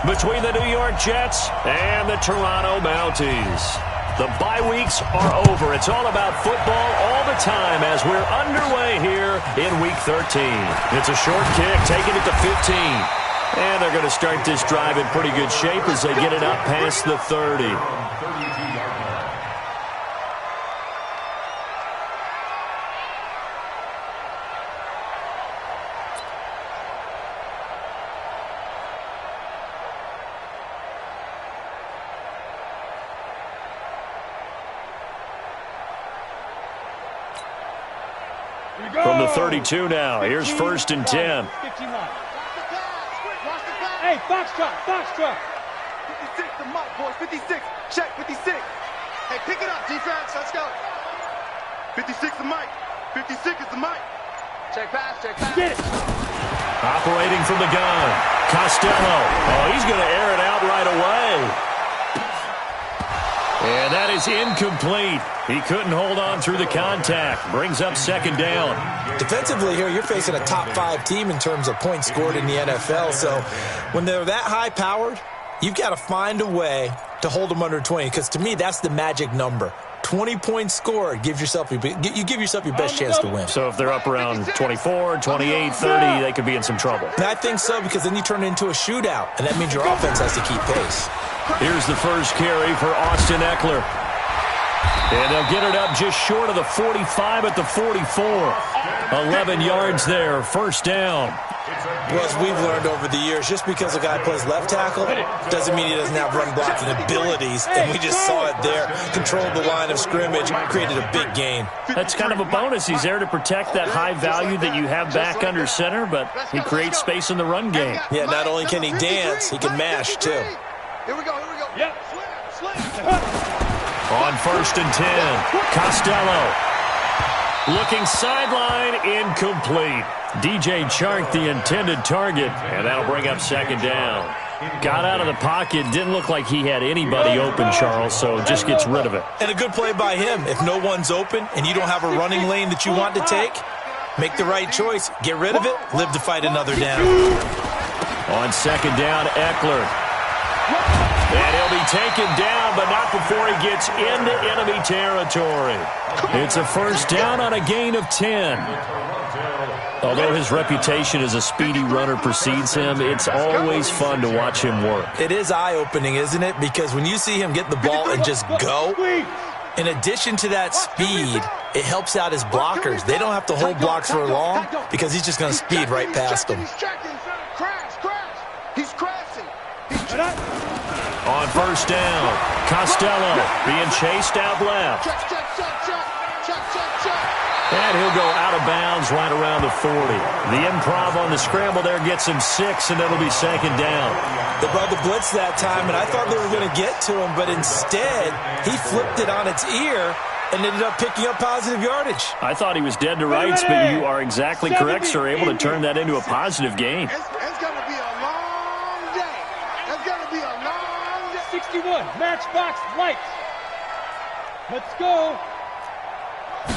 between the New York Jets and the Toronto Mounties. The bye weeks are over. It's all about football all the time as we're underway here in Week 13. It's a short kick, taking it to 15. And they're going to start this drive in pretty good shape as they get it up past the 30. From the 32 now, here's 1st and 10. Hey, Foxtrot, Foxtrot. 56, the mark, boys. 56. Check, 56. Hey, pick it up, defense. Let's go. 56 the mic. 56 is the mic. Check pass, check pass. Get it. Operating from the gun, Costello. Oh, he's going to air it out right away. And that is incomplete. He couldn't hold on through the contact. Brings up 2nd down. Defensively here, you're facing a top 5 team in terms of points scored in the NFL. So when they're that high-powered, you've got to find a way to hold them under 20. Because to me, that's the magic number. 20 points scored, you give yourself your best chance to win. So if they're up around 24, 28, 30, they could be in some trouble. And I think so, because then you turn it into a shootout, and that means your offense has to keep pace. Here's the first carry for Austin Eckler. And they'll get it up just short of the 45 at the 44. 11 yards there, 1st down. Well, as we've learned over the years, just because a guy plays left tackle doesn't mean he doesn't have run blocking abilities. And we just saw it there. Controlled the line of scrimmage, created a big gain. That's kind of a bonus. He's there to protect that high value that you have back under center, but he creates space in the run game. Yeah, not only can he dance, he can mash, too. Here we go, here we go. Yep. On 1st and 10, Costello. Looking sideline, incomplete. DJ Chark, the intended target, and that'll bring up 2nd down. Got out of the pocket, didn't look like he had anybody open, Charles, so just gets rid of it. And a good play by him. If no one's open and you don't have a running lane that you want to take, make the right choice. Get rid of it, live to fight another down. On 2nd down, Eckler. And he'll be taken down, but not before he gets into enemy territory. It's a 1st down on a gain of 10. Although his reputation as a speedy runner precedes him, it's always fun to watch him work. It is eye-opening, isn't it? Because when you see him get the ball and just go, in addition to that speed, it helps out his blockers. They don't have to hold blocks for long because he's just going to speed right past them. He's crashing. On 1st down, Costello being chased out left. And he'll go out of bounds right around the 40. The improv on the scramble there gets him 6, and it'll be 2nd down. They brought the blitz that time, and I thought they were going to get to him, but instead, he flipped it on its ear and ended up picking up positive yardage. I thought he was dead to rights, but you are exactly correct, sir. Able to turn that into a positive gain. It's going to be a long day. It's going to be a long day. 61, matchbox lights. Let's go.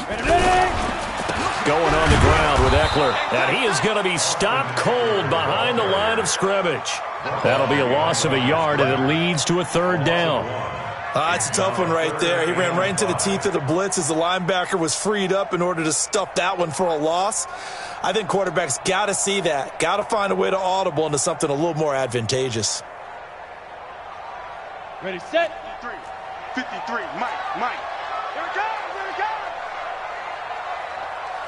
Ready. Going on the ground with Eckler. And he is going to be stopped cold behind the line of scrimmage. That'll be a loss of a yard, and it leads to a 3rd down. It's a tough one right there. He ran right into the teeth of the blitz as the linebacker was freed up in order to stuff that one for a loss. I think quarterbacks got to see that. Got to find a way to audible into something a little more advantageous. Ready, set. 53, Mike. Here it goes.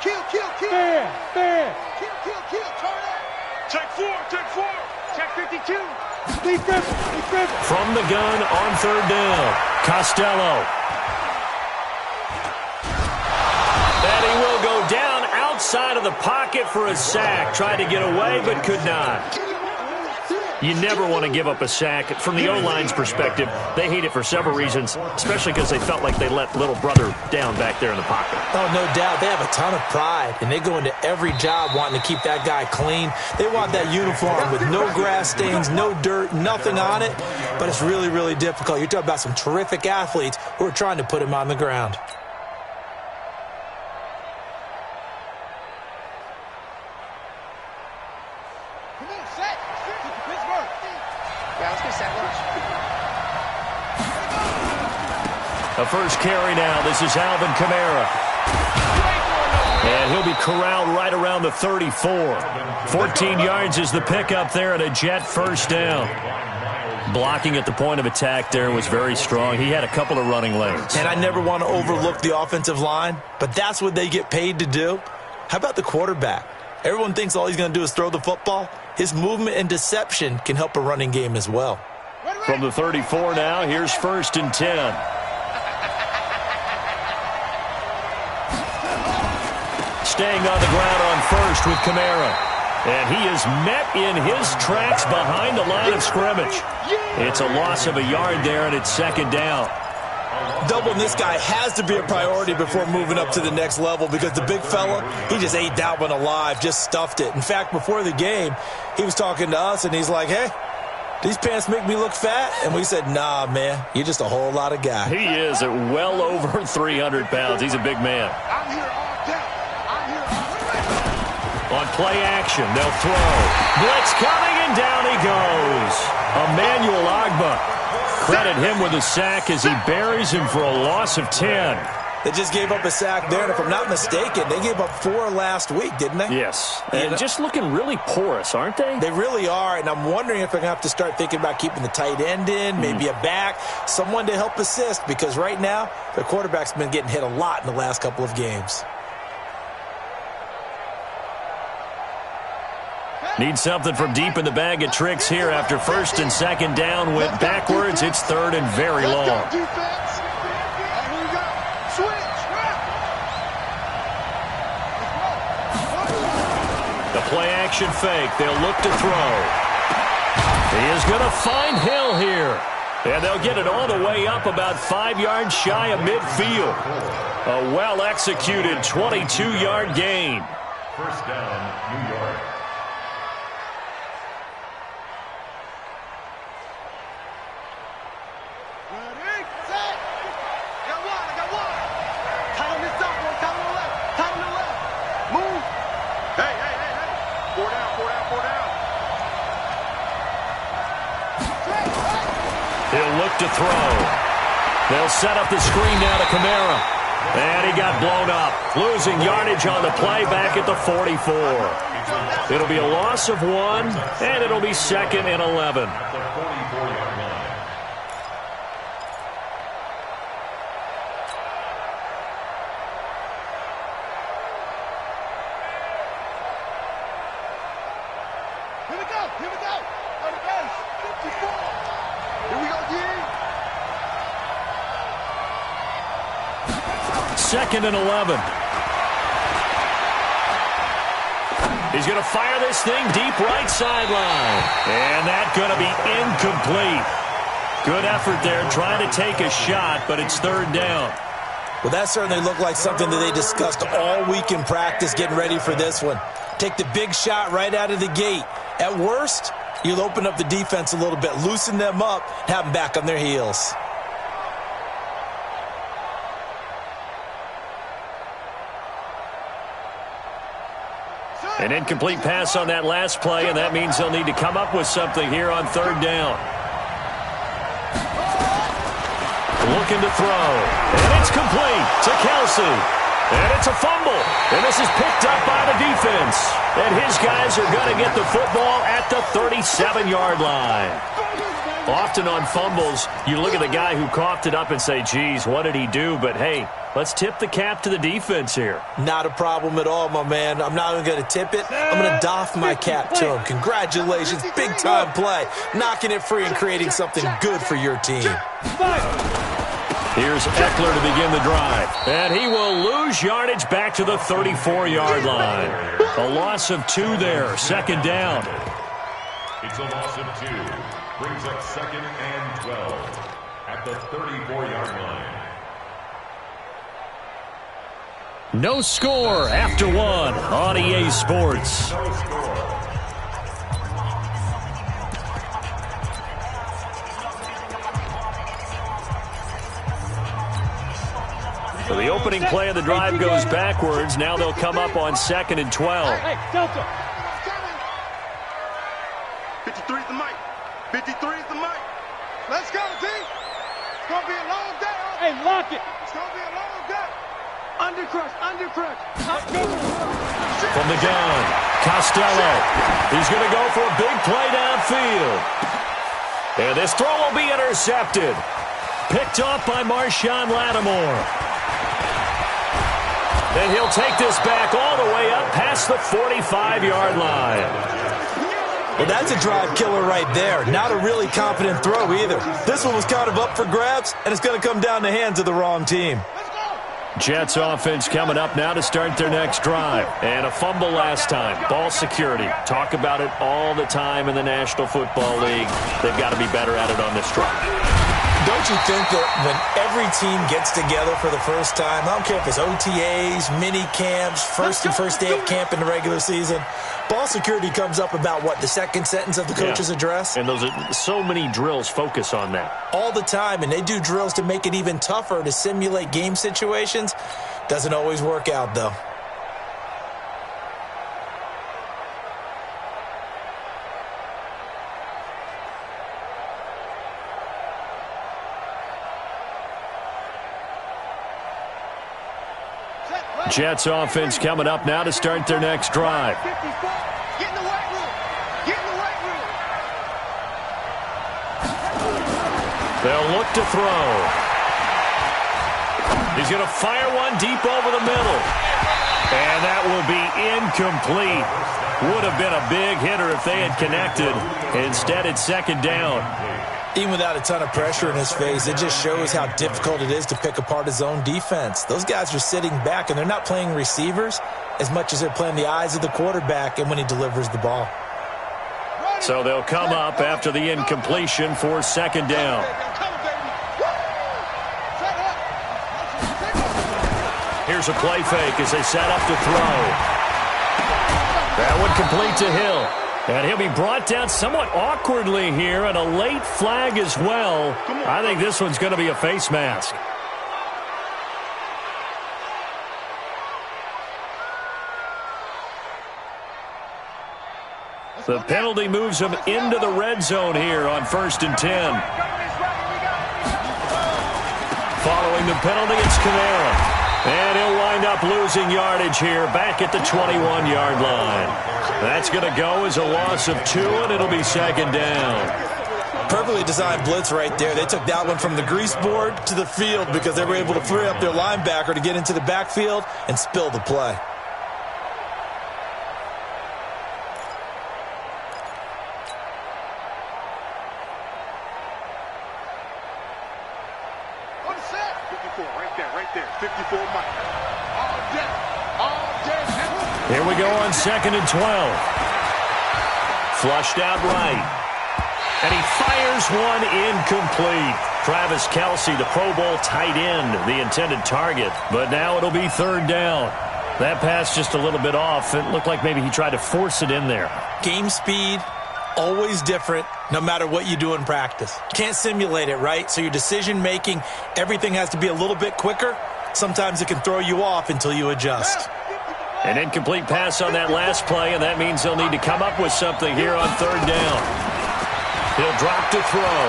Kill. Fair. Kill. Turn it. Check 4. Check 52. Lead grip. From the gun on 3rd down, Costello. And he will go down outside of the pocket for a sack. Tried to get away, but could not. You never want to give up a sack. From the O-line's perspective, they hate it for several reasons, especially because they felt like they let little brother down back there in the pocket. Oh, no doubt. They have a ton of pride, and they go into every job wanting to keep that guy clean. They want that uniform with no grass stains, no dirt, nothing on it, but it's really, really difficult. You're talking about some terrific athletes who are trying to put him on the ground. let's get set, rush. The first carry now. This is Alvin Kamara. And he'll be corralled right around the 34. 14 yards is the pickup there and a Jet first down. Blocking at the point of attack there was very strong. He had a couple of running lanes. And I never want to overlook the offensive line, but that's what they get paid to do. How about the quarterback? Everyone thinks all he's going to do is throw the football. His movement and deception can help a running game as well. From the 34 now, here's 1st and 10. Staying on the ground on first with Kamara. And he is met in his tracks behind the line of scrimmage. It's a loss of a yard there, and it's 2nd down. Doubling this guy has to be a priority before moving up to the next level because the big fella, he just ate that one alive, just stuffed it. In fact, before the game, he was talking to us, and he's like, hey, these pants make me look fat? And we said, nah, man, you're just a whole lot of guy. He is at well over 300 pounds. He's a big man. I'm here all day. I'm here all day. On play action, they'll throw. Blitz coming, and down he goes. Emmanuel Ogbah. Credit him with a sack as he buries him for a loss of 10. They just gave up a sack there, and if I'm not mistaken, they gave up 4 last week, didn't they? Yes. And just looking really porous, aren't they? They really are, and I'm wondering if they're going to have to start thinking about keeping the tight end in, maybe a back, someone to help assist, because right now, their quarterback's been getting hit a lot in the last couple of games. Need something from deep in the bag of tricks here after 1st and 2nd down. Went backwards. It's 3rd and very long. Let's go, defense. Here we go. Switch. The play action fake. They'll look to throw. He is going to find Hill here. And they'll get it all the way up about 5 yards shy of midfield. A well-executed 22-yard gain. 1st down, New York. He'll look to throw. They'll set up the screen now to Kamara. And he got blown up. Losing yardage on the play back at the 44. It'll be a loss of 1, and it'll be 2nd and 11. At the 44-yard line. Here we go. Here we go. On the base. 54. Here we go, D. 2nd and 11. He's going to fire this thing deep right sideline. And that's going to be incomplete. Good effort there trying to take a shot, but it's 3rd down. Well, that certainly looked like something that they discussed all week in practice getting ready for this one. Take the big shot right out of the gate. At worst, you'll open up the defense a little bit, loosen them up, have them back on their heels. An incomplete pass on that last play, and that means they'll need to come up with something here on 3rd down. Looking to throw, and it's complete to Kelsey. And it's a fumble, and this is picked up by the defense. And his guys are going to get the football at the 37-yard line. Often on fumbles, you look at the guy who coughed it up and say, geez, what did he do? But, hey, let's tip the cap to the defense here. Not a problem at all, my man. I'm not even going to tip it. I'm going to doff my cap to him. Congratulations. Big-time play. Knocking it free and creating something good for your team. Here's Eckler to begin the drive. And he will lose yardage back to the 34-yard line. A loss of 2 there. 2nd down. It's a loss of 2. Brings up 2nd and 12 at the 34-yard line. No score after 1 on EA Sports. No score. So the opening play of the drive goes backwards. Now they'll come up on 2nd and 12. Hey, Delta. 53 is the mic. 53 is the mic. Let's go, D. It's going to be a long day. Hey, lock it. It's going to be a long day. Under crush, under crush. From the gun, Costello. He's going to go for a big play downfield. And this throw will be intercepted. Picked off by Marshawn Lattimore. And he'll take this back all the way up past the 45-yard line. Well, that's a drive killer right there. Not a really confident throw either. This one was kind of up for grabs, and it's going to come down the hands of the wrong team. Jets offense coming up now to start their next drive. And a fumble last time. Ball security. Talk about it all the time in the National Football League. They've got to be better at it on this drive. Don't you think that when every team gets together for the first time, I don't care if it's OTAs, mini camps, first day of camp in the regular season, ball security comes up about, what, the second sentence of the coach's address? And those are so many drills focus on that. All the time, and they do drills to make it even tougher to simulate game situations. Doesn't always work out, though. Jets offense coming up now to start their next drive. Get in the weight room. Get in the weight room. They'll look to throw. He's going to fire one deep over the middle. And that will be incomplete. Would have been a big hitter if they had connected. Instead, it's second down. Even without a ton of pressure in his face, it just shows how difficult it is to pick apart his own defense. Those guys are sitting back, and they're not playing receivers as much as they're playing the eyes of the quarterback and when he delivers the ball. So they'll come up after the incompletion for second down. Here's a play fake as they set up to throw. That one complete to Hill. And he'll be brought down somewhat awkwardly here, and a late flag as well. I think this one's going to be a face mask. The penalty moves him into the red zone here on 1st and 10. Following the penalty, it's Kamara. And he'll wind up losing yardage here back at the 21-yard line. That's going to go as a loss of 2, and it'll be second down. Perfectly designed blitz right there. They took that one from the grease board to the field because they were able to free up their linebacker to get into the backfield and spill the play. Here we go on 2nd and 12. Flushed out right. And he fires one incomplete. Travis Kelce, the Pro Bowl tight end, the intended target. But now it'll be 3rd down. That pass just a little bit off. It looked like maybe he tried to force it in there. Game speed, always different, no matter what you do in practice. Can't simulate it, right? So your decision-making, everything has to be a little bit quicker. Sometimes it can throw you off until you adjust. An incomplete pass on that last play, and that means they'll need to come up with something here on 3rd down. He'll drop to throw.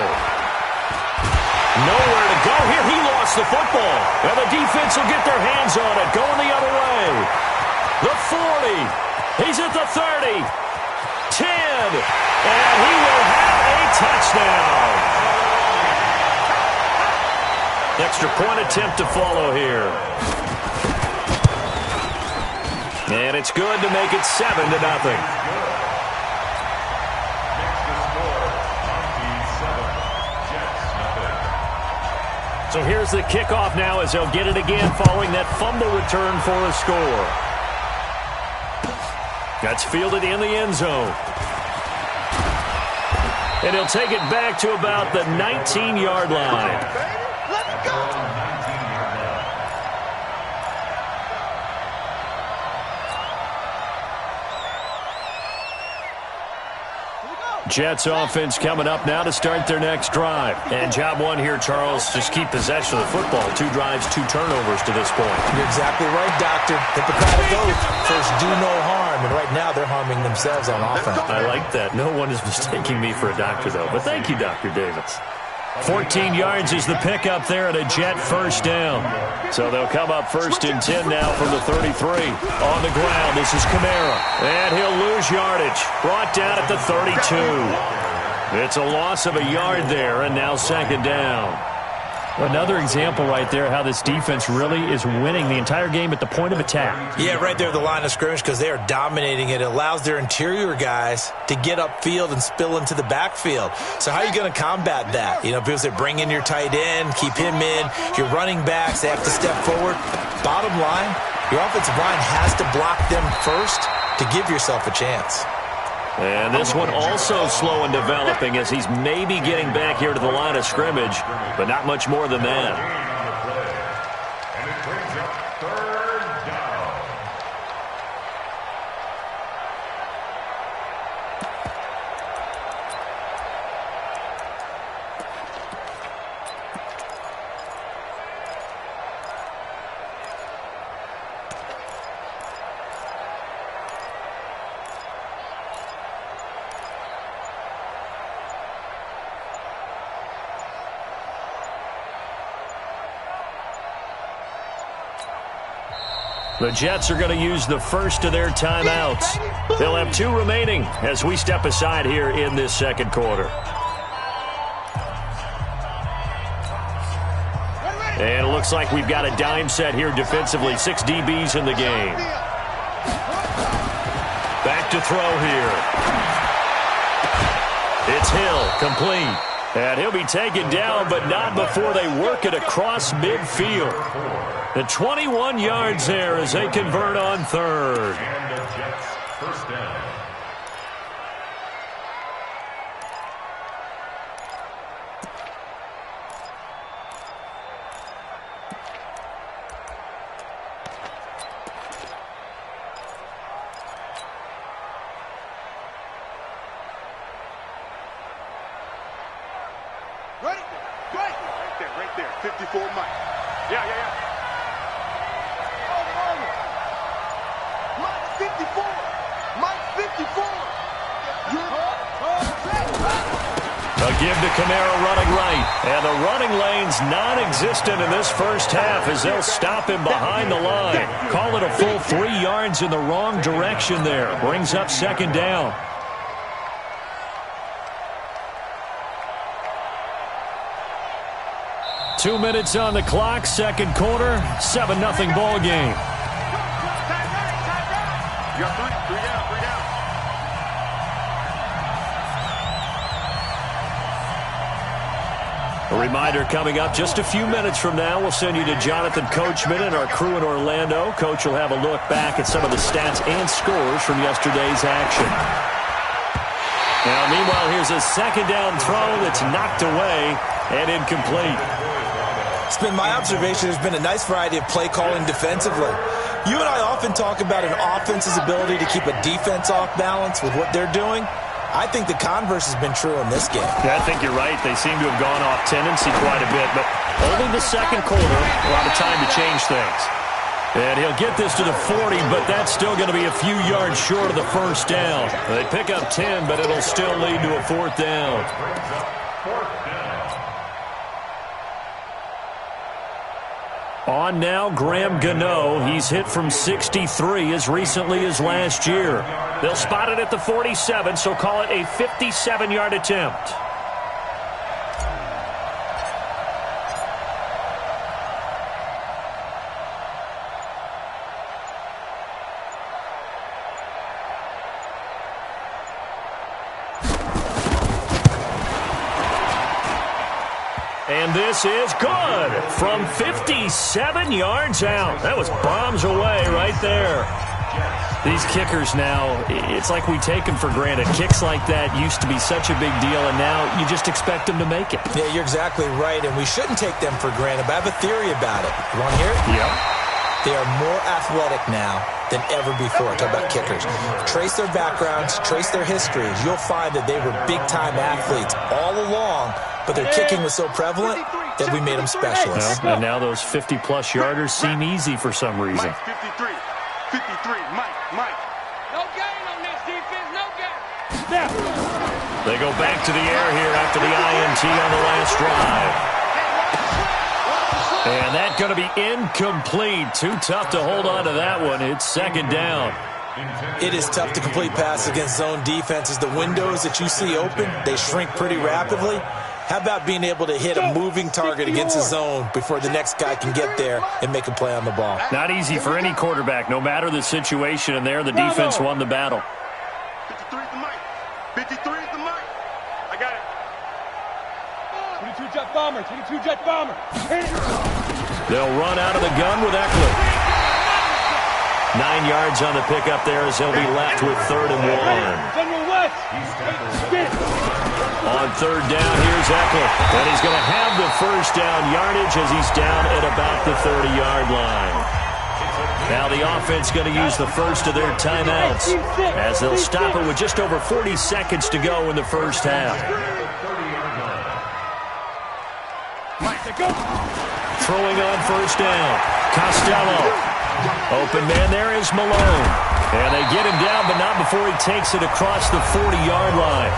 Nowhere to go here. He lost the football. And the defense will get their hands on it, going the other way. The 40. He's at the 30. 10. And he will have a touchdown. Extra point attempt to follow here. And it's good to make it 7-0. So here's the kickoff now as they'll get it again following that fumble return for a score. That's fielded in the end zone. And he'll take it back to about the 19-yard line. Jets offense coming up now to start their next drive. And job one here, Charles, just keep possession of the football. 2 drives, 2 turnovers to this point. You're exactly right, Doctor. Hippocratic oath. First, do no harm. And right now, they're harming themselves on offense. I like that. No one is mistaking me for a doctor, though. But thank you, Dr. Davis. 14 yards is the pickup there and a Jet first down. So they'll come up 1st and 10 now from the 33. On the ground, this is Kamara. And he'll lose yardage. Brought down at the 32. It's a loss of a yard there, and now 2nd down. Another example right there how this defense really is winning the entire game at the point of attack. Yeah, right there at the line of scrimmage because they are dominating it. It allows their interior guys to get upfield and spill into the backfield. So how are you going to combat that? You know, people say bring in your tight end, keep him in. Your running backs, they have to step forward. Bottom line, your offensive line has to block them first to give yourself a chance. And this one also slow in developing as he's maybe getting back here to the line of scrimmage, but not much more than that. And it brings up 3rd down. The Jets are going to use the first of their timeouts. They'll have 2 remaining as we step aside here in this 2nd quarter. And it looks like we've got a dime set here defensively. 6 DBs in the game. Back to throw here. It's Hill, complete. And he'll be taken down, but not before they work it across midfield. The 21 yards there as they convert on 3rd. And the Jets 1st down. Ready? Right there. 54 Mike. Yeah. Mike 54. Mike 54. A give to Kamara running right. And the running lane's non-existent in this first half as they'll stop him behind the line. Call it a full 3 yards in the wrong direction there. Brings up 2nd down. Two minutes on the clock, 2nd quarter, 7-0 ball game. You got 3 down. A reminder coming up just a few minutes from now, we'll send you to Jonathan Coachman and our crew in Orlando. Coach will have a look back at some of the stats and scores from yesterday's action. Now, meanwhile, here's a 2nd down throw that's knocked away and incomplete. It's been my observation there's been a nice variety of play calling defensively. You and I often talk about an offense's ability to keep a defense off balance with what they're doing. I think the converse has been true in this game. Yeah, I think you're right. They seem to have gone off tendency quite a bit, but only the 2nd quarter, a lot of time to change things. And he'll get this to the 40, but that's still going to be a few yards short of the 1st down. They pick up 10, but it'll still lead to a 4th down. Brings up 4th down. On now, Graham Gano. He's hit from 63 as recently as last year. They'll spot it at the 47, so call it a 57-yard attempt. And this is good from 57 yards out. That was bombs away right there. These kickers now, it's like we take them for granted. Kicks like that used to be such a big deal, and now you just expect them to make it. Yeah, you're exactly right, and we shouldn't take them for granted, but I have a theory about it. You want to hear it? Yep. They are more athletic now than ever before. Talk about kickers. Trace their backgrounds, trace their histories. You'll find that they were big-time athletes all along, but their kicking was so prevalent that we made them specialists. Well, and now those 50-plus yarders seem easy for some reason. Mike 53. 53. Mike. No gain on this defense. No gain. Snap. They go back to the air here after the INT on the last drive. And that's going to be incomplete. Too tough to hold on to that one. It's second down. It is tough to complete pass against zone defenses. The windows that you see open, they shrink pretty rapidly. How about being able to hit a moving target against a zone before the next guy can get there and make a play on the ball? Not easy for any quarterback, no matter the situation, and there the defense won the battle. 53 is the mic. 53 is the mic. I got it. 22 jet bomber, 22 jet bomber. Hit it. They'll run out of the gun with Eckler. 9 yards on the pickup there as he'll be left with 3rd and 1. General West. On 3rd down, here's Eckler. And he's going to have the first down yardage as he's down at about the 30-yard line. Now the offense going to use the first of their timeouts as they'll stop it with just over 40 seconds to go in the first half. Throwing on first down, Costello. Open man there is Malone. And they get him down, but not before he takes it across the 40-yard line.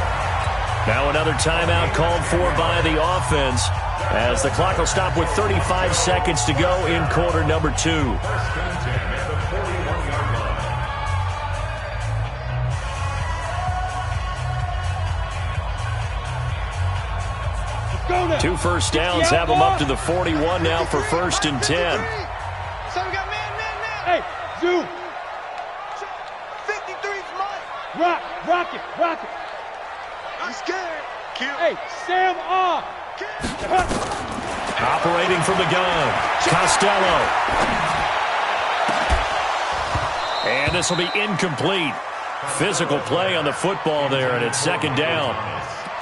Now another timeout called for by the offense as the clock will stop with 35 seconds to go in quarter number 2. Two first downs have them up to the 41 now for 1st and 10. So we got man. Hey, Zoo. 53's mine. Rock it. I'm scared. Kill. Hey, Sam off. Operating from the gun, Costello. And this will be incomplete. Physical play on the football there, and it's 2nd down.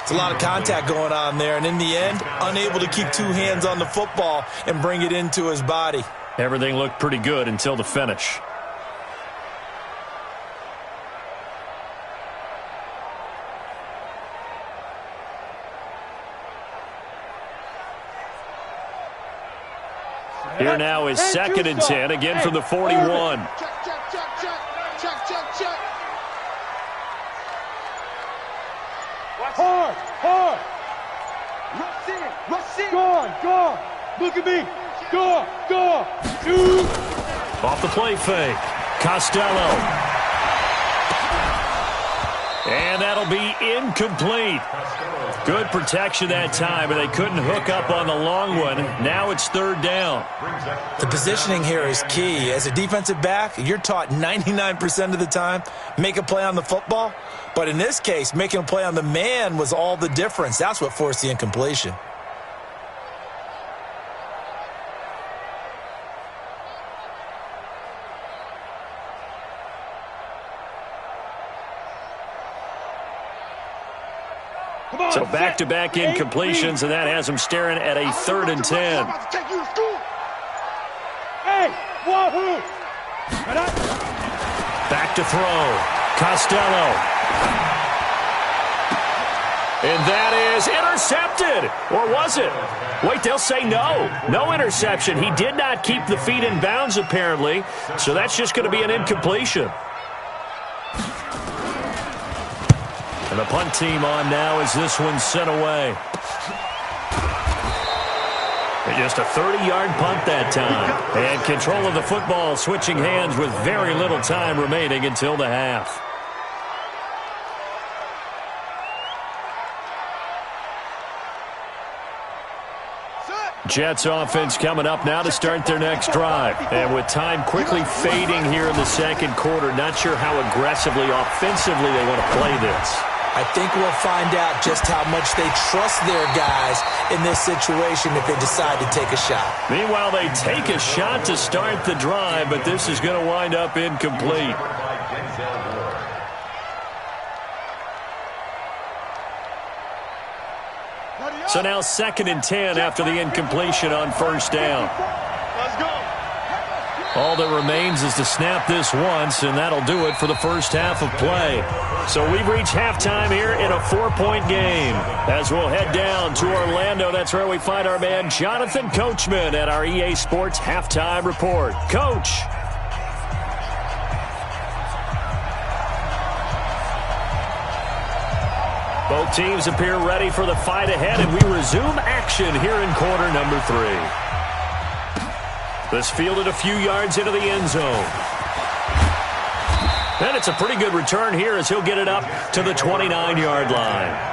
It's a lot of contact going on there, and in the end, unable to keep 2 hands on the football and bring it into his body. Everything looked pretty good until the finish. Here now is 2nd and 10, again from the 41. Check. Hard. Rush in. Gone. Look at me. Go. Shoot. Off the play fake, Costello. And that'll be incomplete. Good protection that time, and they couldn't hook up on the long one. Now it's 3rd down. The positioning here is key. As a defensive back, you're taught 99% of the time, make a play on the football. But in this case, making a play on the man was all the difference. That's what forced the incompletion. So back-to-back incompletions, and that has them staring at a 3rd and 10. Hey, wahoo! Back to throw, Costello. And that is intercepted. Or was it? Wait, they'll say no. No interception. He did not keep the feet in bounds, apparently. So that's just going to be an incompletion. And the punt team on now as this one's sent away. And just a 30-yard punt that time. And control of the football switching hands with very little time remaining until the half. Jets offense coming up now to start their next drive. And with time quickly fading here in the 2nd quarter, not sure how aggressively, offensively they want to play this. I think we'll find out just how much they trust their guys in this situation if they decide to take a shot. Meanwhile, they take a shot to start the drive, but this is going to wind up incomplete. So now 2nd and 10 after the incompletion on 1st down. Let's go. All that remains is to snap this once, and that'll do it for the first half of play. So we've reached halftime here in a 4-point game. As we'll head down to Orlando, that's where we find our man Jonathan Coachman at our EA Sports Halftime Report. Coach. Both teams appear ready for the fight ahead, and we resume action here in quarter number 3. This fielded a few yards into the end zone. And it's a pretty good return here as he'll get it up to the 29-yard line.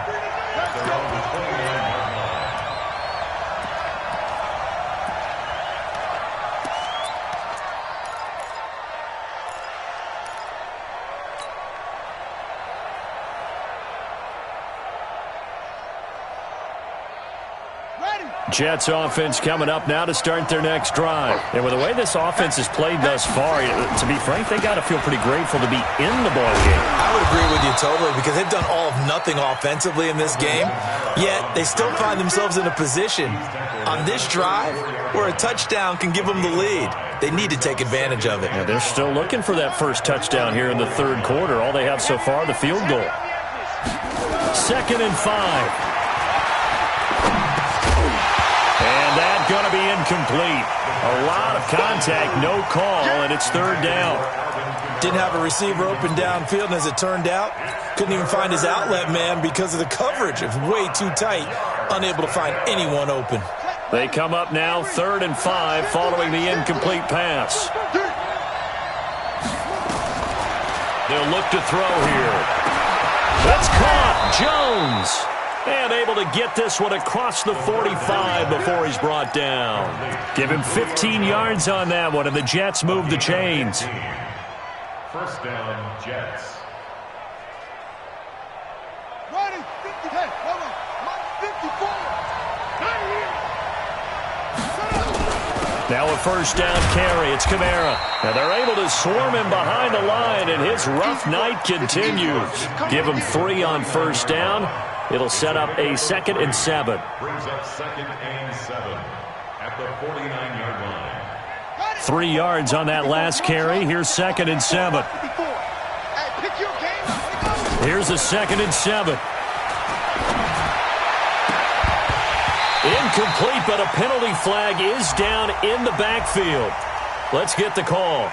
Jets offense coming up now to start their next drive. And with the way this offense has played thus far, to be frank, they got to feel pretty grateful to be in the ball game. I would agree with you totally because they've done all of nothing offensively in this game, yet they still find themselves in a position on this drive where a touchdown can give them the lead. They need to take advantage of it. Yeah, they're still looking for that first touchdown here in the third quarter. All they have so far, the field goal. 2nd and 5. And that's going to be incomplete. A lot of contact, no call, and it's 3rd down. Didn't have a receiver open downfield, and as it turned out, couldn't even find his outlet man because of the coverage. It was way too tight, unable to find anyone open. They come up now 3rd and 5 following the incomplete pass. They'll look to throw here. That's caught. Jones. And able to get this one across the 45 before he's brought down. Give him 15 yards on that one, and the Jets move the chains. 1st down, Jets. Ready, 50, hey, hold on, 54. Now a 1st down carry. It's Kamara. And they're able to swarm him behind the line, and his rough night continues. Give him 3 on 1st down. It'll set up a 2nd and 7. Brings up 2nd and 7 at the 49-yard line. 3 yards on that last carry. Here's 2nd and 7. Here's a 2nd and 7. Incomplete, but a penalty flag is down in the backfield. Let's get the call.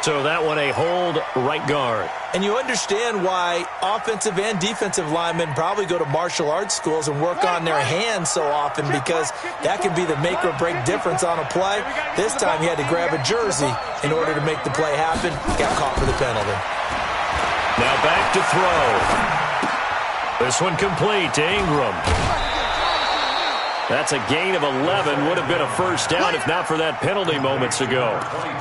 So that one a hold right guard. And you understand why offensive and defensive linemen probably go to martial arts schools and work on their hands so often, because that can be the make or break difference on a play. This time he had to grab a jersey in order to make the play happen. Got caught for the penalty. Now back to throw. This one complete to Ingram. That's a gain of 11. Would have been a 1st down if not for that penalty moments ago.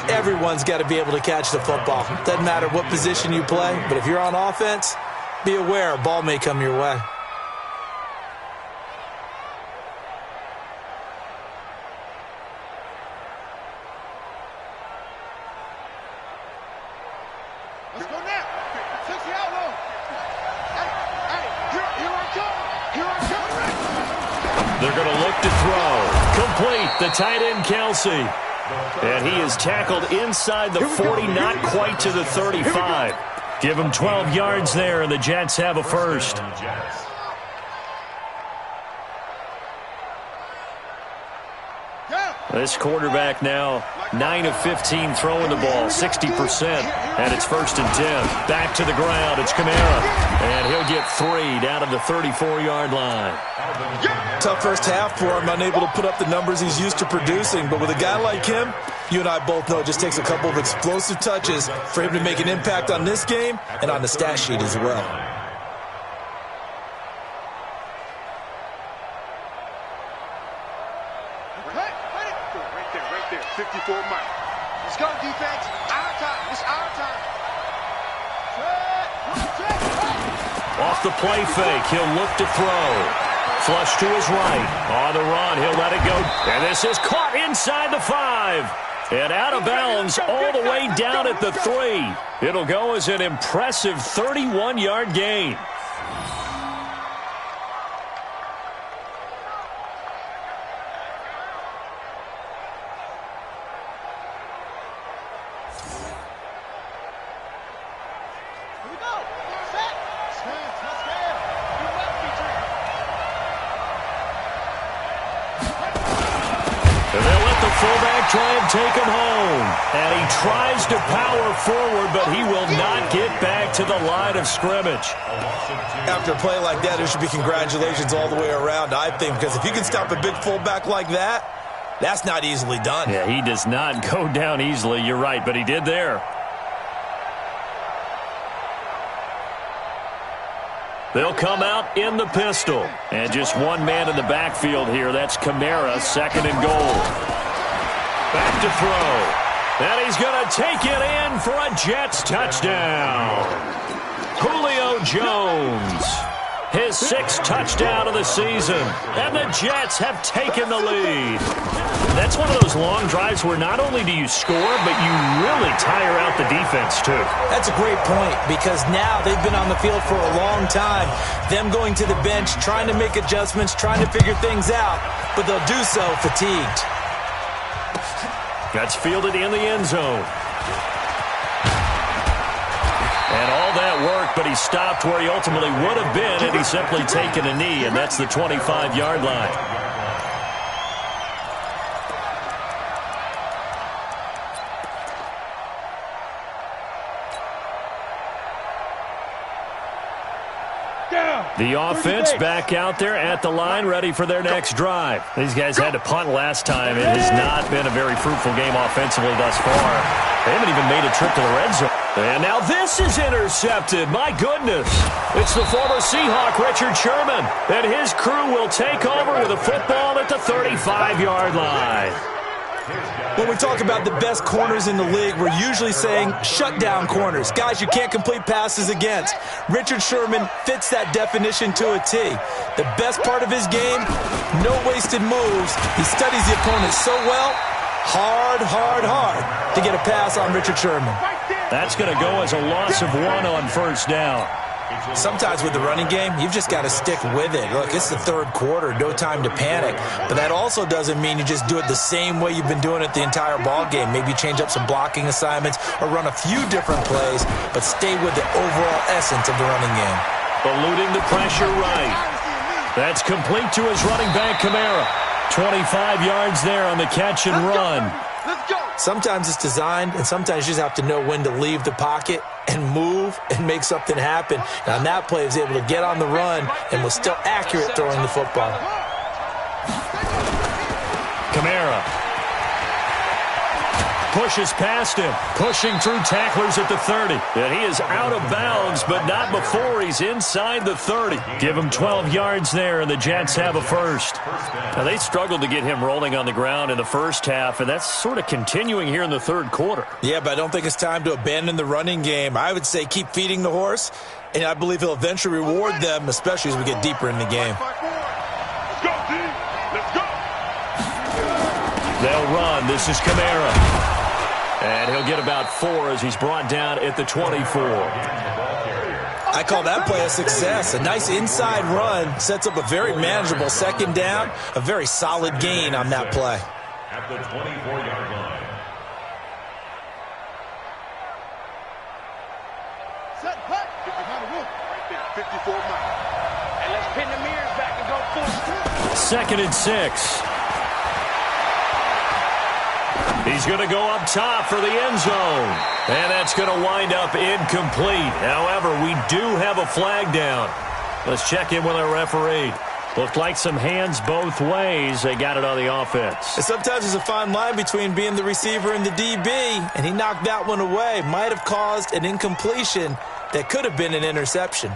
Everyone's got to be able to catch the football. Doesn't matter what position you play, but if you're on offense, be aware a ball may come your way. Let's go now. Takes the outlaw. Hey, here I come. Here I come. They're going to look to throw. Complete. The tight end, Kelsey. And he is tackled inside the 40, not quite to the 35. Give him 12 yards there, and the Jets have a 1st. This quarterback now 9 of 15 throwing the ball, 60%, and it's 1st and 10. Back to the ground, it's Kamara, and he'll get 3 down to the 34-yard line. Tough first half for him, unable to put up the numbers he's used to producing, but with a guy like him, you and I both know it just takes a couple of explosive touches for him to make an impact on this game and on the stat sheet as well. Right there. 54 Mike. Let's go, defense. Our time. It's our time. Off the play fake, he'll look to throw. Flush to his right. On the run, he'll let it go. And this is caught inside the 5. And out of bounds all the way down at the 3. It'll go as an impressive 31-yard gain. fullback try and take him home. And he tries to power forward, but he will not get back to the line of scrimmage. After a play like that, there should be congratulations all the way around, I think, because if you can stop a big fullback like that, that's not easily done. Yeah, he does not go down easily. You're right, but he did there. They'll come out in the pistol. And just one man in the backfield here. That's Kamara, second and goal. Back to throw. And he's going to take it in for a Jets touchdown. Julio Jones, his sixth touchdown of the season. And the Jets have taken the lead. That's one of those long drives where not only do you score, but you really tire out the defense, too. That's a great point, because now they've been on the field for a long time. Them going to the bench, trying to make adjustments, trying to figure things out, but they'll do so fatigued. That's fielded in the end zone. And all that work, but he stopped where he ultimately would have been had he simply taken a knee, and that's the 25-yard line. The offense back out there at the line, ready for their next drive. These guys had to punt last time. It has not been a very fruitful game offensively thus far. They haven't even made a trip to the red zone. And now this is intercepted. My goodness. It's the former Seahawk, Richard Sherman. And his crew will take over with a football at the 35-yard line. When we talk about the best corners in the league, we're usually saying shutdown corners, guys you can't complete passes against. Richard Sherman fits that definition to a T. The best part of his game, no wasted moves. He studies the opponent so well, hard to get a pass on Richard Sherman. That's going to go as a loss of 1 on first down. Sometimes with the running game, you've just got to stick with it. Look, it's the third quarter, no time to panic. But that also doesn't mean you just do it the same way you've been doing it the entire ball game. Maybe change up some blocking assignments or run a few different plays, but stay with the overall essence of the running game. Eluding the pressure right. That's complete to his running back, Kamara. 25 yards there on the catch and run. Let's go. Sometimes it's designed, and sometimes you just have to know when to leave the pocket and move and make something happen. Now, on that play, he was able to get on the run and was still accurate throwing the football. Kamara pushes past him, pushing through tacklers at the 30. And he is out of bounds, but not before he's inside the 30. Give him 12 yards there, and the Jets have a first. Now, they struggled to get him rolling on the ground in the first half, and that's sort of continuing here in the third quarter. Yeah, but I don't think it's time to abandon the running game. I would say keep feeding the horse, and I believe he'll eventually reward them, especially as we get deeper in the game. Let's go, D. Let's go. They'll run. This is Kamara. And he'll get about 4 as he's brought down at the 24. I call that play a success. A nice inside run sets up a very manageable second down, a very solid gain on that play. At the 24-yard line. Set, hut. Right there, 54 miles. And let's pin the mirrors back and go full. 2nd and 6. He's going to go up top for the end zone. And that's going to wind up incomplete. However, we do have a flag down. Let's check in with our referee. Looked like some hands both ways. They got it on the offense. And sometimes there's a fine line between being the receiver and the DB, and he knocked that one away. Might have caused an incompletion that could have been an interception.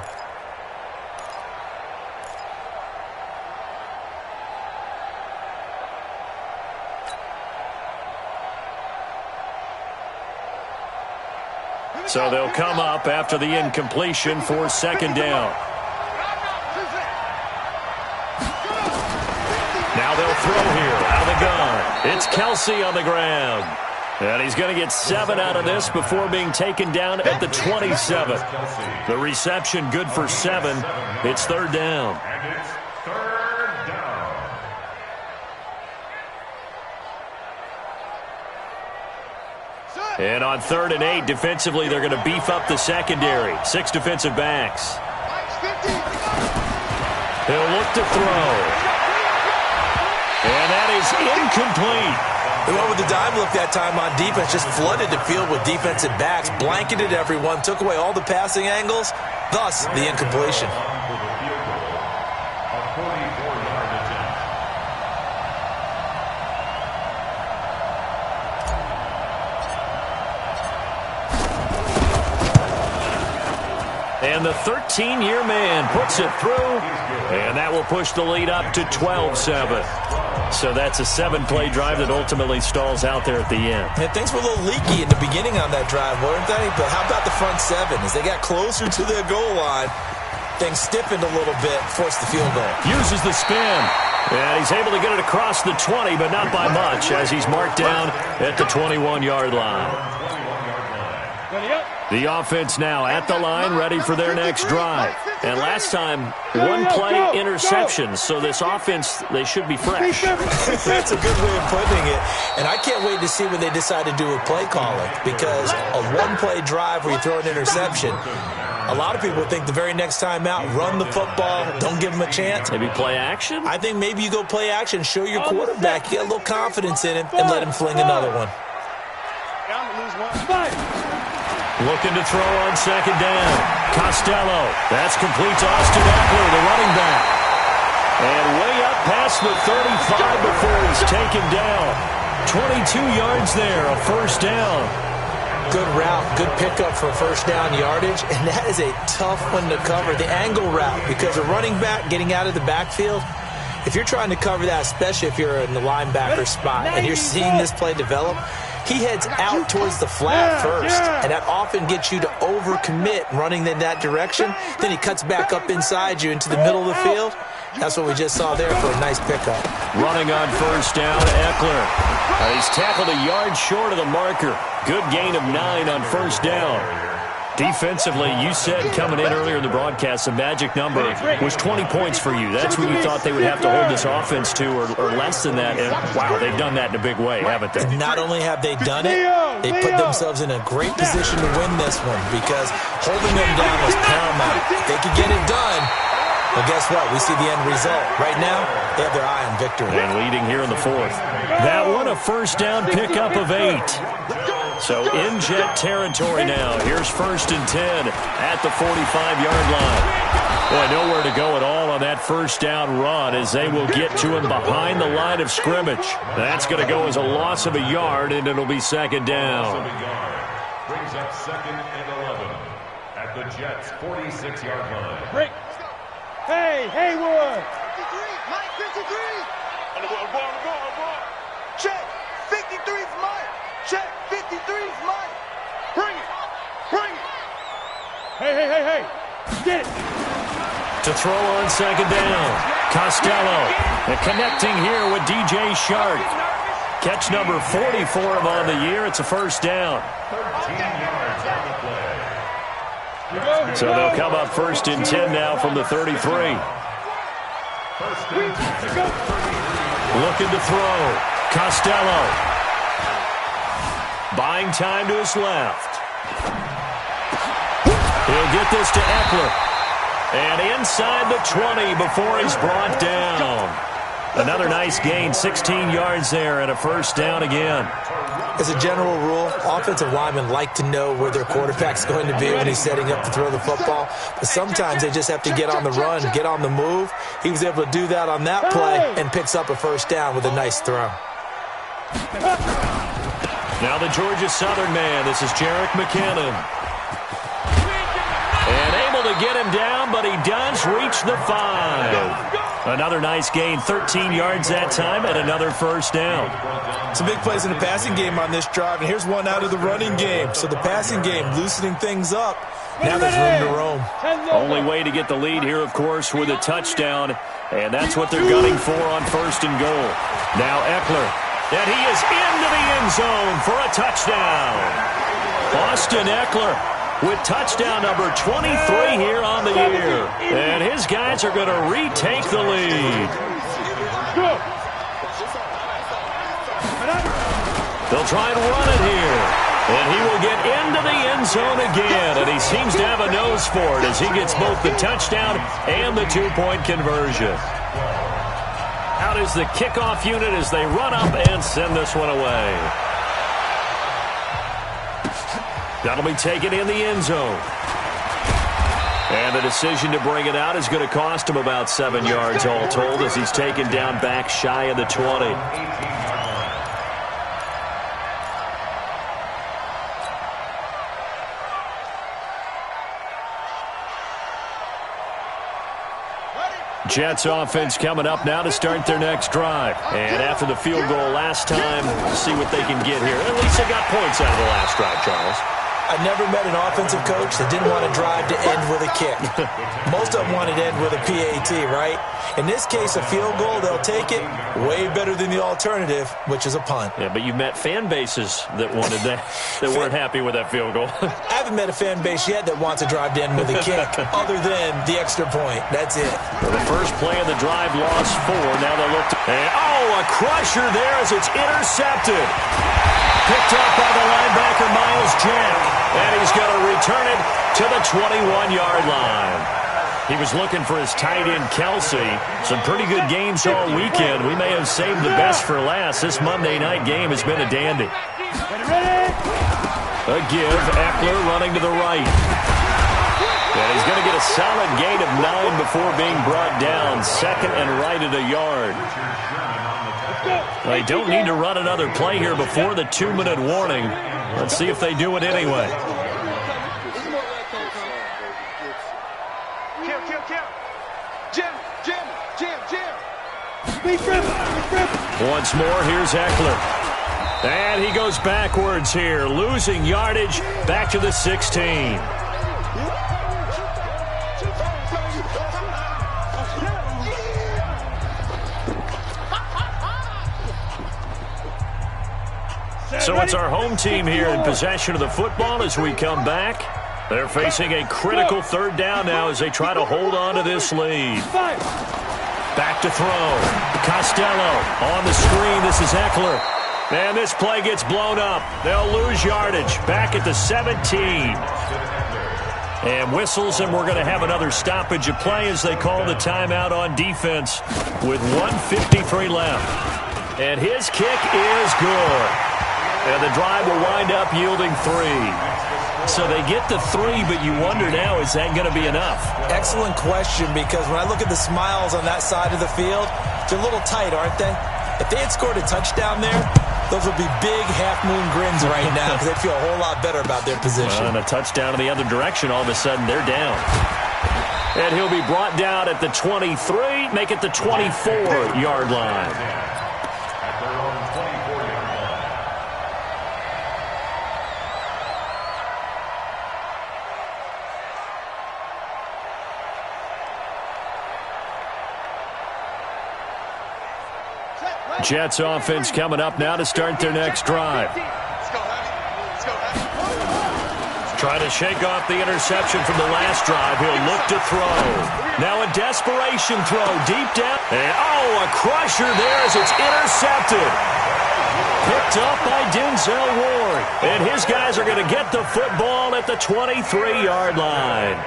So they'll come up after the incompletion for second down. Now they'll throw here out of the gun. It's Kelsey on the ground. And he's going to get 7 out of this before being taken down at the 27. The reception good for 7. It's third down. And it's third down. And on 3rd and 8, defensively, they're going to beef up the secondary. 6 defensive backs. He'll look to throw. And that is incomplete. They went with the dime look that time on defense, just flooded the field with defensive backs, blanketed everyone, took away all the passing angles, thus the incompletion. And the 13-year man puts it through, and that will push the lead up to 12-7. So that's a 7-play drive that ultimately stalls out there at the end. And things were a little leaky in the beginning on that drive, weren't they? But how about the front seven? As they got closer to their goal line, things stiffened a little bit, forced the field goal. Uses the spin. And he's able to get it across the 20, but not by much, as he's marked down at the 21-yard line. The offense now at the line, ready for their next drive. And last time, one-play interceptions, so this offense, they should be fresh. That's a good way of putting it. And I can't wait to see when they decide to do a play calling, because a one-play drive where you throw an interception, a lot of people think the very next time out, run the football, don't give them a chance. Maybe play action? I think maybe you go play action, show your quarterback, get a little confidence in him, and let him fling another one. Looking to throw on second down. Costello. That's complete to Austin Eckler, the running back. And way up past the 35 before he's taken down. 22 yards there, a first down. Good route, good pickup for first down yardage, and that is a tough one to cover, the angle route, because a running back getting out of the backfield, if you're trying to cover that, especially if you're in the linebacker spot and you're seeing this play develop, he heads out towards the flat first, and that often gets you to overcommit running in that direction. Then he cuts back up inside you into the middle of the field. That's what we just saw there for a nice pickup. Running on first down, Eckler. He's tackled a yard short of the marker. Good gain of 9 on first down. Defensively, you said coming in earlier in the broadcast, the magic number was 20 points for you. That's what you thought they would have to hold this offense to, or less than that. And wow, they've done that in a big way, haven't they? And not only have they done it, they put themselves in a great position to win this one, because holding them down was paramount. If they could get it done, well, guess what? We see the end result. Right now, they have their eye on victory. And leading here in the fourth. That one, a first down pickup of 8. So in Jet territory now. Here's first and 10 at the 45-yard line. Boy, nowhere to go at all on that first down run, as they will get to him behind the line of scrimmage. That's going to go as a loss of a yard, and it'll be second down. Brings up second and 11 at the Jets' 46-yard line. Break. Hey, Haywood. 53, Mike 53. On the ball. Check. 53's Mike. Check. 53's Mike. Bring it. Hey. Get it. To throw on second down. Costello. And connecting here with DJ Shark. Catch number 40 for him on the year. It's a first down. 13 yards on the play. So they'll come up first and 10 now from the 33. Looking to throw. Costello. Buying time to his left. He'll get this to Eckler. And inside the 20 before he's brought down. Another nice gain, 16 yards there, and a first down again. As a general rule, offensive linemen like to know where their quarterback's going to be when he's setting up to throw the football. But sometimes they just have to get on the run, get on the move. He was able to do that on that play and picks up a first down with a nice throw. Now the Georgia Southern man. This is Jerick McKinnon. And able to get him down, but he does reach the 5. Another nice gain, 13 yards that time, and another first down. Some big plays in the passing game on this drive, and here's one out of the running game. So the passing game loosening things up. Now there's room to roam. Only way to get the lead here, of course, with a touchdown, and that's what they're gunning for on first and goal. Now Eckler, and he is into the end zone for a touchdown. Austin Eckler with touchdown number 23 here on the year. And his guys are going to retake the lead. They'll try and run it here. And he will get into the end zone again. And he seems to have a nose for it as he gets both the touchdown and the 2-point conversion. Out that is the kickoff unit as they run up and send this one away. That'll be taken in the end zone. And the decision to bring it out is going to cost him about 7 yards all told as he's taken down back shy of the 20. Jets offense coming up now to start their next drive. And after the field goal last time, we'll see what they can get here. At least they got points out of the last drive, Charles. I never met an offensive coach that didn't want to drive to end with a kick. Most of them wanted to end with a PAT, right? In this case, a field goal, they'll take it. Way better than the alternative, which is a punt. Yeah, but you've met fan bases that wanted that, that weren't happy with that field goal. I haven't met a fan base yet that wants to drive to end with a kick, other than the extra point. That's it. Well, the first play of the drive lost 4. Now they look to... And, a crusher there as it's intercepted. Picked up by the linebacker, Miles Jack. And he's going to return it to the 21-yard line. He was looking for his tight end, Kelsey. Some pretty good games all weekend. We may have saved the best for last. This Monday night game has been a dandy. A give, Eckler running to the right. And he's going to get a solid gain of 9 before being brought down. Second and right at a yard. They don't need to run another play here before the 2-minute warning. Let's see if they do it anyway. Once more, here's Eckler. And he goes backwards here, losing yardage back to the 16. So it's our home team here in possession of the football as we come back. They're facing a critical third down now as they try to hold on to this lead. Back to throw. Costello on the screen. This is Eckler. And this play gets blown up. They'll lose yardage back at the 17. And whistles, and we're going to have another stoppage of play as they call the timeout on defense with 1:53 left. And his kick is good. And the drive will wind up yielding 3. So they get the 3, but you wonder now, is that going to be enough? Excellent question, because when I look at the smiles on that side of the field, they're a little tight, aren't they? If they had scored a touchdown there, those would be big half-moon grins right now because they'd feel a whole lot better about their position. And a touchdown in the other direction, all of a sudden they're down. And he'll be brought down at the 23, make it the 24-yard line. Jets offense coming up now to start their next drive. Trying to shake off the interception from the last drive. He'll look to throw. Now a desperation throw deep down. And a crusher there as it's intercepted. Picked up by Denzel Ward. And his guys are going to get the football at the 23-yard line.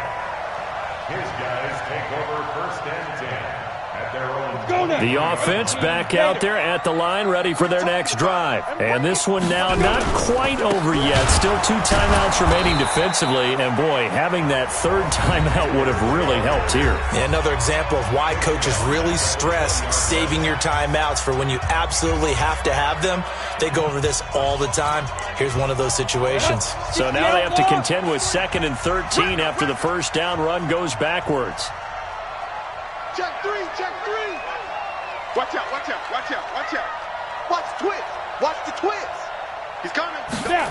His guys take over first and 10 at their own. The offense back out there at the line, ready for their next drive. And this one now not quite over yet. Still 2 timeouts remaining defensively. And, boy, having that third timeout would have really helped here. Another example of why coaches really stress saving your timeouts for when you absolutely have to have them. They go over this all the time. Here's one of those situations. So now they have to contend with 2nd and 13 after the first down run goes backwards. Check 3, check 3. Watch out, watch out, watch out, watch out. Watch the twist. Watch the twist. He's coming. Yeah.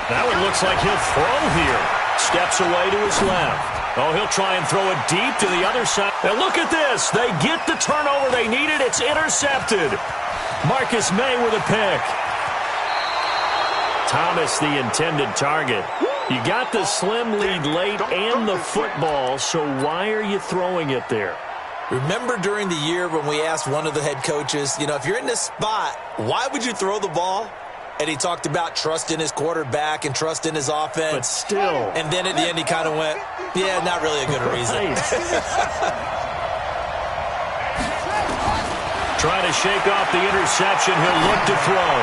Now it looks like he'll throw here. Steps away to his left. He'll try and throw it deep to the other side. And look at this. They get the turnover they needed. It's intercepted. Marcus May with a pick. Thomas, the intended target. You got the slim lead late and the football, so why are you throwing it there? Remember during the year when we asked one of the head coaches, if you're in this spot, why would you throw the ball? And he talked about trust in his quarterback and trust in his offense. But still. And then at the end he kind of went, yeah, not really a good reason. Trying to shake off the interception. He'll look to throw.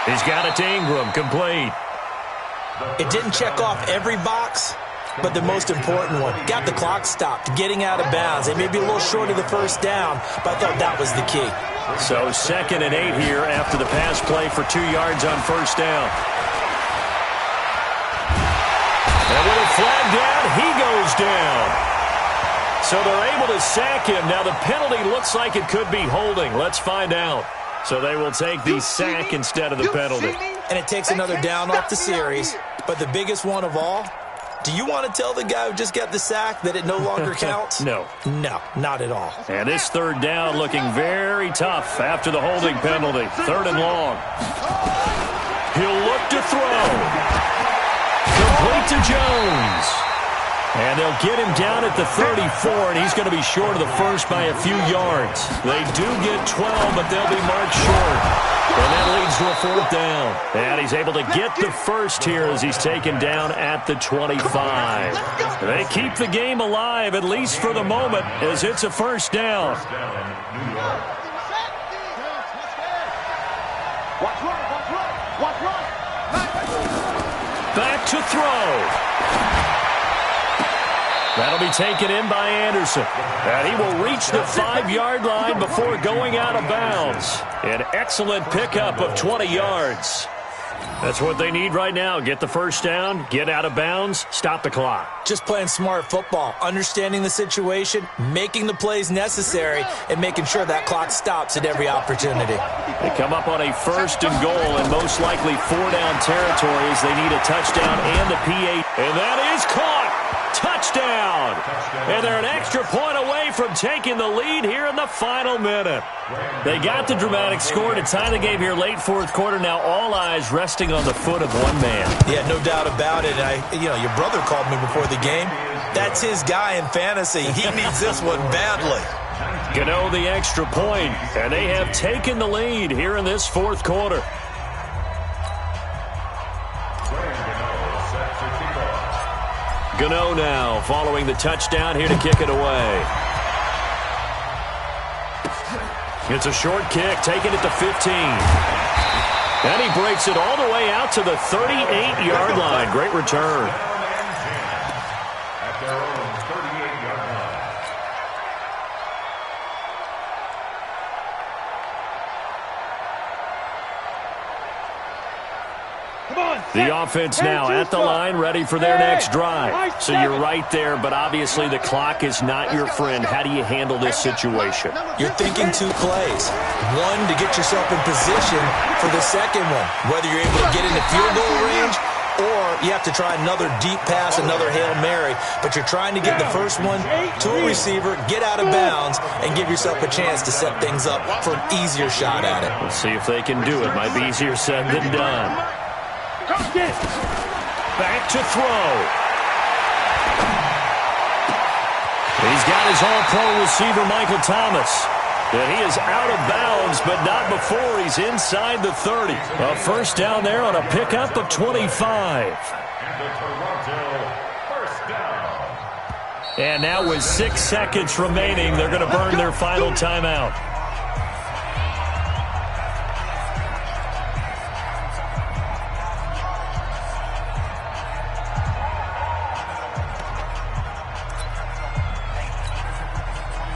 He's got it to Ingram. Complete. It didn't check off every box, but the most important one. Got the clock stopped, getting out of bounds. They may be a little short of the first down, but I thought that was the key. So 2nd and 8 here after the pass play for 2 yards on first down. And with a flag down, he goes down. So they're able to sack him. Now the penalty looks like it could be holding. Let's find out. So they will take the sack instead of the penalty. And it takes another down off the series. But the biggest one of all, do you want to tell the guy who just got the sack that it no longer counts? No. No, not at all. And this 3rd down looking very tough after the holding penalty. 3rd and long. He'll look to throw. Complete to Jones. And they'll get him down at the 34, and he's going to be short of the first by a few yards. They do get 12, but they'll be marked short. And that leads to a 4th down. And he's able to get the first here as he's taken down at the 25. They keep the game alive, at least for the moment, as it's a 1st down. Back to throw. That'll be taken in by Anderson. And he will reach the 5-yard line before going out of bounds. An excellent pickup of 20 yards. That's what they need right now. Get the first down, get out of bounds, stop the clock. Just playing smart football, understanding the situation, making the plays necessary, and making sure that clock stops at every opportunity. They come up on a 1st and goal and most likely 4-down territories. They need a touchdown and the P8. And that is caught. Touchdown! And they're an extra point away from taking the lead here in the final minute. They got the dramatic score to tie the game here late 4th quarter. Now all eyes resting on the foot of one man. Yeah, no doubt about it. Your brother called me before the game. That's his guy in fantasy. He needs this one badly. Gano the extra point, and they have taken the lead here in this 4th quarter. Gano now following the touchdown here to kick it away. It's a short kick, taking it to 15. And he breaks it all the way out to the 38-yard line. Great return. At their own 38-yard line. The offense now at the line, ready for their next drive. So you're right there, but obviously the clock is not your friend. How do you handle this situation? You're thinking 2 plays. One, to get yourself in position for the second one, whether you're able to get into field goal range or you have to try another deep pass, another Hail Mary. But you're trying to get the first one to a receiver, get out of bounds, and give yourself a chance to set things up for an easier shot at it. We'll see if they can do it. Might be easier said than done. Back to throw. He's got his all-pro receiver, Michael Thomas. And he is out of bounds, but not before he's inside the 30. A 1st down there on a pickup of 25. And the Toronto 1st down. And now with 6 seconds remaining, they're going to burn their final timeout.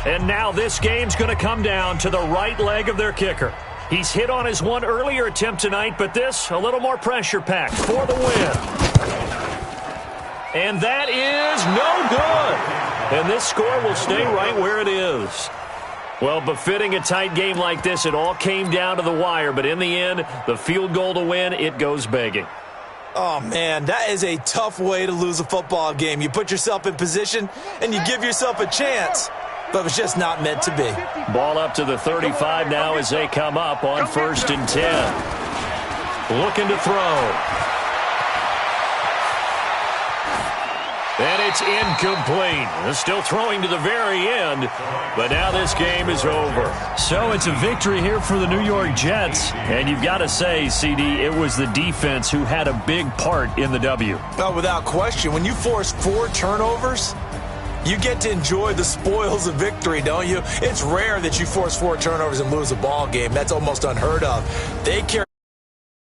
And now this game's going to come down to the right leg of their kicker. He's hit on his one earlier attempt tonight, but this, a little more pressure-packed for the win. And that is no good. And this score will stay right where it is. Well, befitting a tight game like this, it all came down to the wire, but in the end, the field goal to win, it goes begging. Oh, man, that is a tough way to lose a football game. You put yourself in position, and you give yourself a chance. But it was just not meant to be. Ball up to the 35 now as they come up on 1st and 10. Looking to throw. And it's incomplete. They're still throwing to the very end, but now this game is over. So it's a victory here for the New York Jets. And you've got to say, CD, it was the defense who had a big part in the W. Oh, without question. When you force 4 turnovers, You get to enjoy the spoils of victory, don't you? It's rare that you force 4 turnovers and lose a ball game. That's almost unheard of. They carry